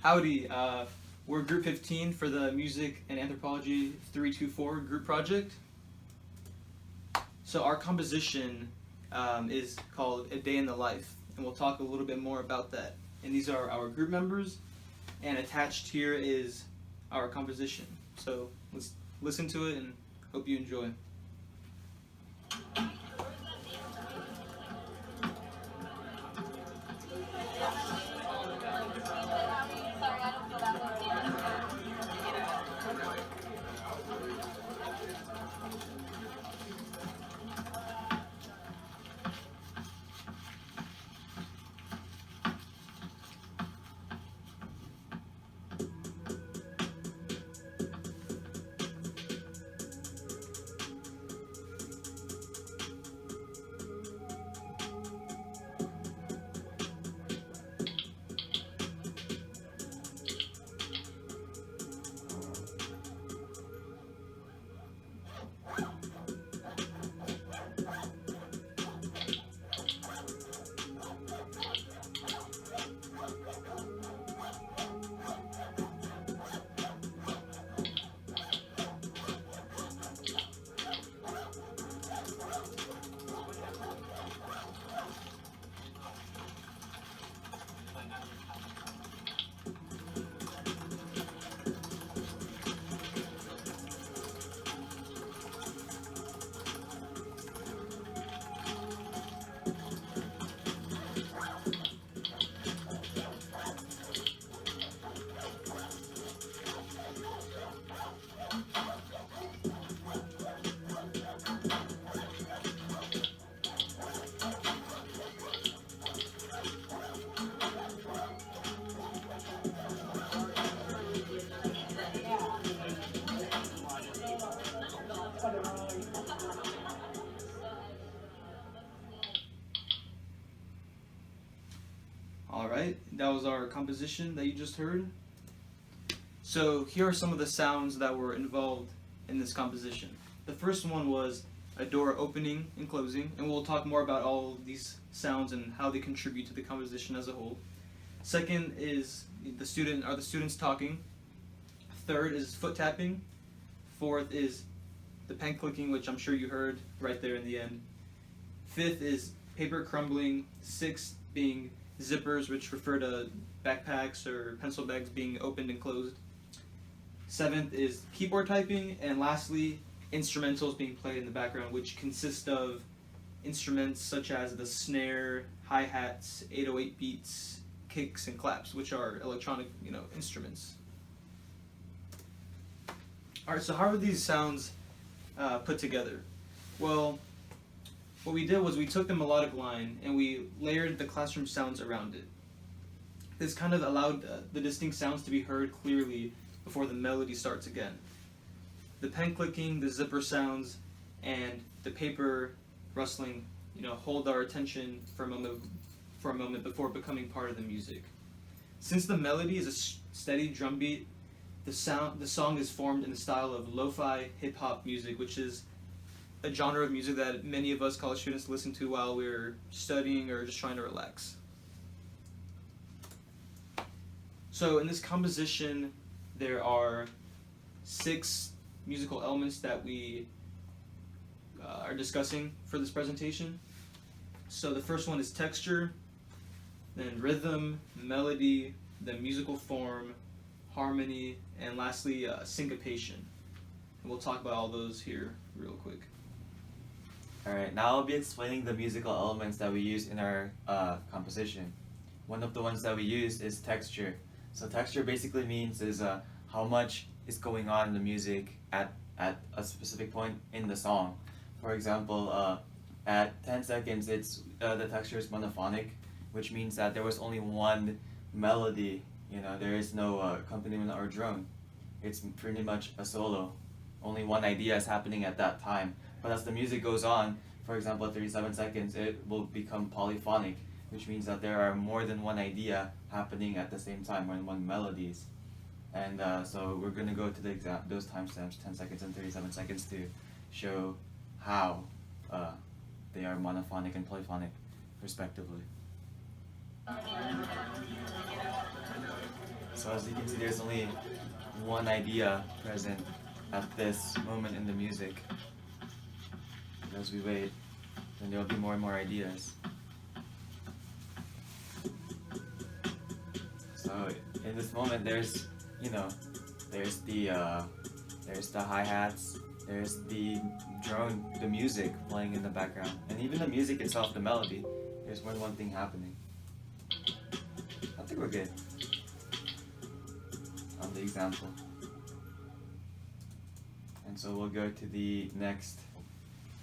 Howdy, we're group 15 for the Music and Anthropology 324 group project. So our composition is called A Day in the Life, and we'll talk a little bit more about that. And these are our group members, and attached here is our composition. So let's listen to it and hope you enjoy. Alright, that was our composition that you just heard. So here are some of the sounds that were involved in this composition. The first one was a door opening and closing, and we'll talk more about all of these sounds and how they contribute to the composition as a whole. Second is the students talking. Third is foot tapping. Fourth is the pen clicking, which I'm sure you heard right there in the end. Fifth is paper crumbling. Sixth being zippers, which refer to backpacks or pencil bags being opened and closed. Seventh is keyboard typing, and lastly, instrumentals being played in the background, which consist of instruments such as the snare, hi-hats, 808 beats, kicks, and claps, which are electronic, instruments. Alright, so how are these sounds put together? Well, what we did was we took the melodic line and we layered the classroom sounds around it. This kind of allowed the distinct sounds to be heard clearly before the melody starts again. The pen clicking, the zipper sounds, and the paper rustling, hold our attention for a moment before becoming part of the music. Since the melody is a steady drum beat, the song is formed in the style of lo-fi hip-hop music, which is a genre of music that many of us college students listen to while we're studying or just trying to relax. So in this composition, there are 6 musical elements that we are discussing for this presentation. So the first one is texture, then rhythm, melody, then musical form, harmony, and lastly syncopation. And we'll talk about all those here real quick. Alright, now I'll be explaining the musical elements that we use in our composition. One of the ones that we use is texture. So texture basically means is how much is going on in the music at a specific point in the song. For example, at 10 seconds, the texture is monophonic, which means that there was only one melody. There is no accompaniment or drone. It's pretty much a solo. Only one idea is happening at that time. But as the music goes on, for example, at 37 seconds, it will become polyphonic, which means that there are more than one idea happening at the same time, more than one melodies. And so we're going to go to those timestamps, 10 seconds and 37 seconds, to show how they are monophonic and polyphonic, respectively. So as you can see, there's only one idea present at this moment in the music. As we wait, then there will be more and more ideas. So in this moment, there's, you know, there's the hi-hats, there's the drone, the music playing in the background, and even the music itself, the melody. There's more than one thing happening. I think we're good on the example. And so we'll go to the next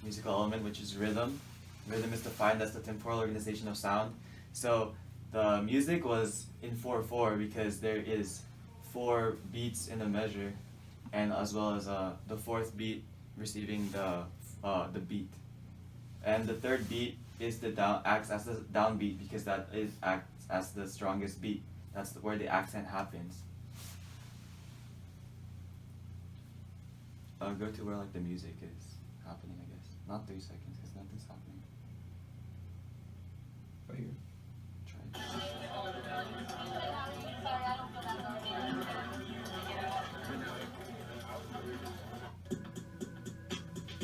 musical element, which is rhythm. Rhythm is defined as the temporal organization of sound. So the music was in 4/4 because there is 4 beats in a measure, and as well as the 4th beat receiving the beat, and the 3rd beat is acts as the downbeat because that acts as the strongest beat. That's where the accent happens. I'll go to where like the music is happening, I guess. Not 3 seconds because nothing's happening. Right here. Try it.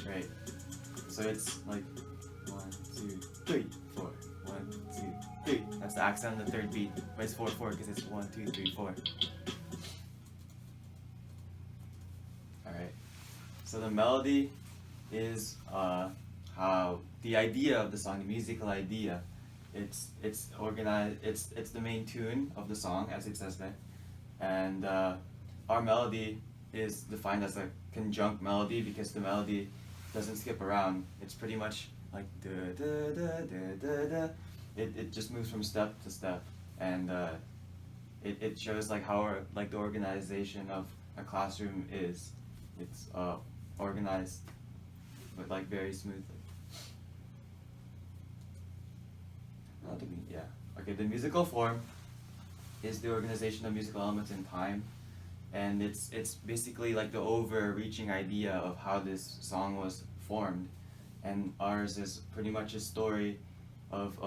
Right. So it's like 1, 2, 3, 4. 1, 2, 3. That's the accent on the 3rd beat. But it's 4/4 because it's 1, 2, 3, 4. Alright. So the melody is how the idea of the song, the musical idea. It's organized. It's the main tune of the song, as it says there, and our melody is defined as a conjunct melody because the melody doesn't skip around. It's pretty much like da da da da da da. It just moves from step to step, and it shows like how like the organization of a classroom is. It's organized, but like very smoothly. Yeah. Okay, the musical form is the organization of musical elements in time, and it's basically like the overreaching idea of how this song was formed, and ours is pretty much a story of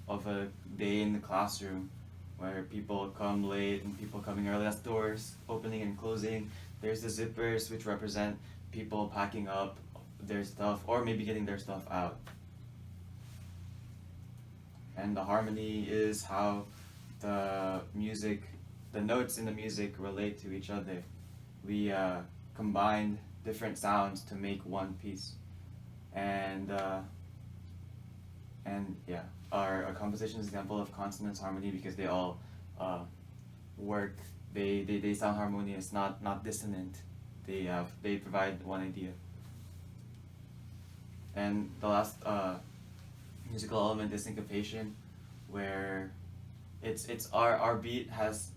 a day in the classroom where people come late and people coming early. That's doors opening and closing. There's the zippers, which represent people packing up their stuff or maybe getting their stuff out. And the harmony is how the music, the notes in the music relate to each other. We combined different sounds to make one piece. And yeah, our composition is an example of consonance harmony because they all work. They sound harmonious, not dissonant. They provide one idea. And the last musical element is syncopation, where it's our beat has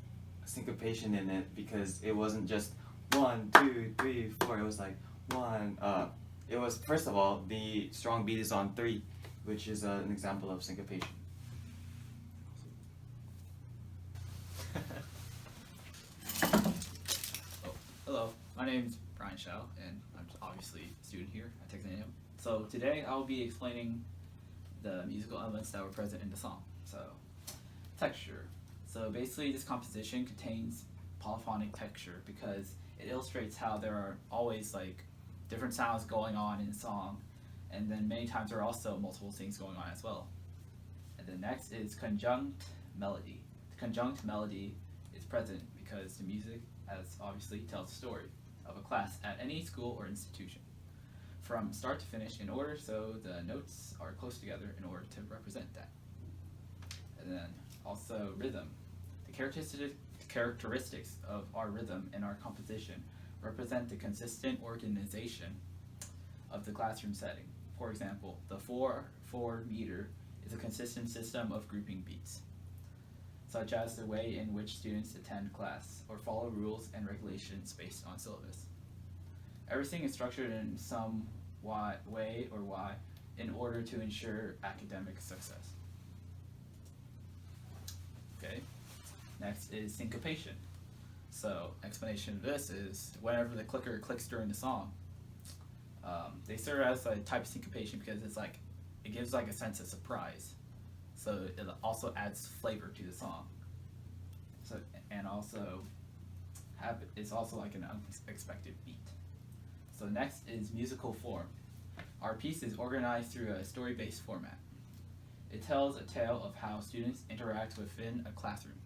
syncopation in it because it wasn't just 1, 2, 3, 4. It was like 1. It was, first of all, the strong beat is on 3, which is an example of syncopation. Hello, my name's Brian Shao, and I'm obviously a student here at Texas A&M. So today I'll be explaining the musical elements that were present in the song. So, texture. So basically this composition contains polyphonic texture because it illustrates how there are always like different sounds going on in the song, and then many times there are also multiple things going on as well. And then next is conjunct melody. The conjunct melody is present because the music, as obviously, tells the story of a class at any school or institution, from start to finish in order, so the notes are close together in order to represent that. And then also rhythm. The characteristics of our rhythm and our composition represent the consistent organization of the classroom setting. For example, the 4/4 meter is a consistent system of grouping beats, such as the way in which students attend class or follow rules and regulations based on syllabus. Everything is structured in some way or why in order to ensure academic success. Okay, next is syncopation. So, explanation of this is whenever the clicker clicks during the song, they serve as a type of syncopation because it gives like a sense of surprise. So it also adds flavor to the song. So, and also it's also like an unexpected beat. So next is musical form. Our piece is organized through a story-based format. It tells a tale of how students interact within a classroom,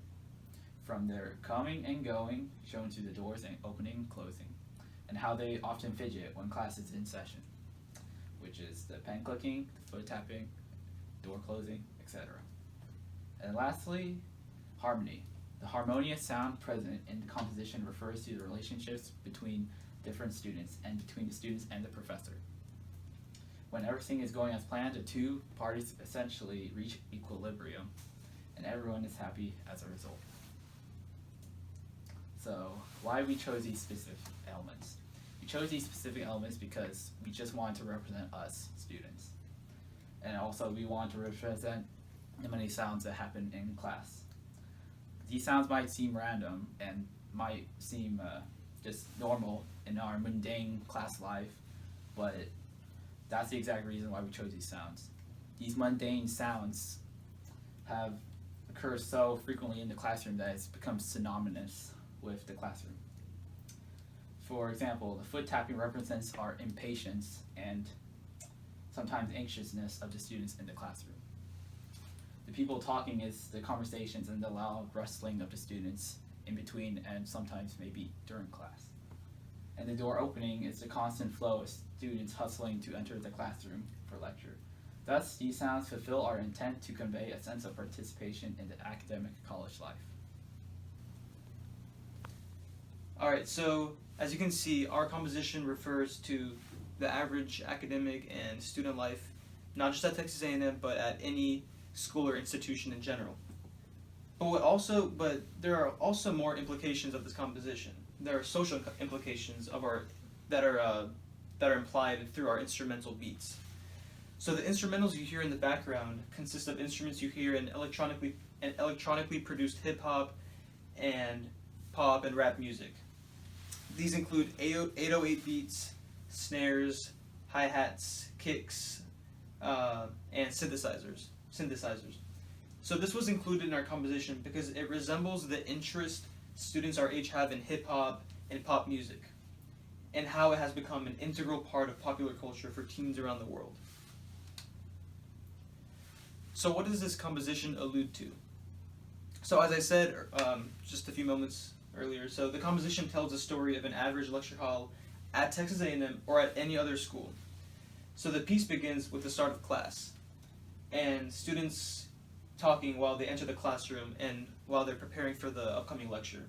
from their coming and going, shown to the doors and opening and closing, and how they often fidget when class is in session, which is the pen clicking, the foot tapping, door closing, etc. And lastly, harmony. The harmonious sound present in the composition refers to the relationships between different students and between the students and the professor. When everything is going as planned, the two parties essentially reach equilibrium, and everyone is happy as a result. So, why we chose these specific elements? We chose these specific elements because we just wanted to represent us, students. And also we want to represent the many sounds that happen in class. These sounds might seem random and might seem just normal in our mundane class life, but that's the exact reason why we chose these sounds. These mundane sounds have occurred so frequently in the classroom that it's become synonymous with the classroom. For example, the foot tapping represents our impatience and sometimes anxiousness of the students in the classroom. The people talking is the conversations and the loud rustling of the students in between and sometimes maybe during class. And the door opening is the constant flow of students hustling to enter the classroom for lecture. Thus, these sounds fulfill our intent to convey a sense of participation in the academic college life. Alright, so as you can see, our composition refers to the average academic and student life, not just at Texas A&M, but at any school or institution in general. But there are also more implications of this composition. There are social implications of that are implied through our instrumental beats. So the instrumentals you hear in the background consist of instruments you hear in electronically produced hip hop and pop and rap music. These include 808 beats, snares, hi-hats, kicks, and synthesizers. So this was included in our composition because it resembles the interest students our age have in hip-hop and pop music, and how it has become an integral part of popular culture for teens around the world. So what does this composition allude to? So as I said just a few moments earlier, so the composition tells the story of an average lecture hall at Texas A&M or at any other school. So the piece begins with the start of class, and students talking while they enter the classroom and while they're preparing for the upcoming lecture.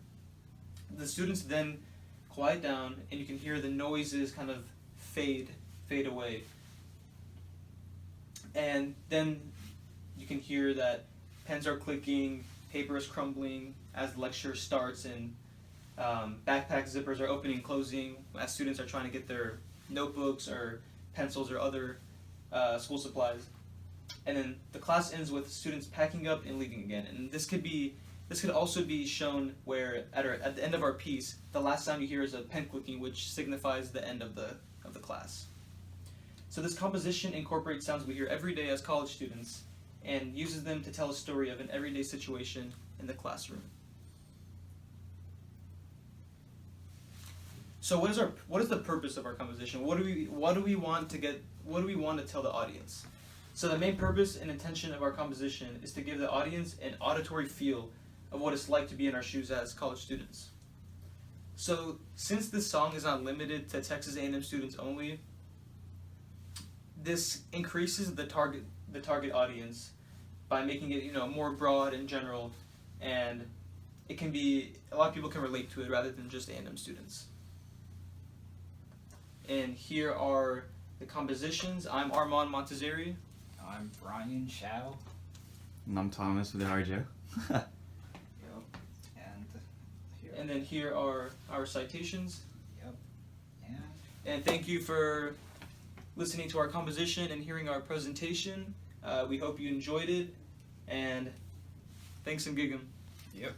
The students then quiet down, and you can hear the noises kind of fade away. And then you can hear that pens are clicking, paper is crumbling as the lecture starts, and backpack zippers are opening and closing as students are trying to get their notebooks or pencils or other school supplies. And then the class ends with students packing up and leaving again. And this could also be shown where at the end of our piece, the last sound you hear is a pen clicking, which signifies the end of the class. So this composition incorporates sounds we hear every day as college students and uses them to tell a story of an everyday situation in the classroom. So what is the purpose of our composition? What do we want to tell the audience? So the main purpose and intention of our composition is to give the audience an auditory feel of what it's like to be in our shoes as college students. So since this song is not limited to Texas A&M students only, this increases the target audience by making it more broad and general, and a lot of people can relate to it rather than just A&M students. And here are the compositions. I'm Armand Montezeri. I'm Brian Shao. And I'm Thomas with the RJ. And then here are our citations. Yep. And thank you for listening to our composition and hearing our presentation. We hope you enjoyed it, and thanks and gig 'em. Yep.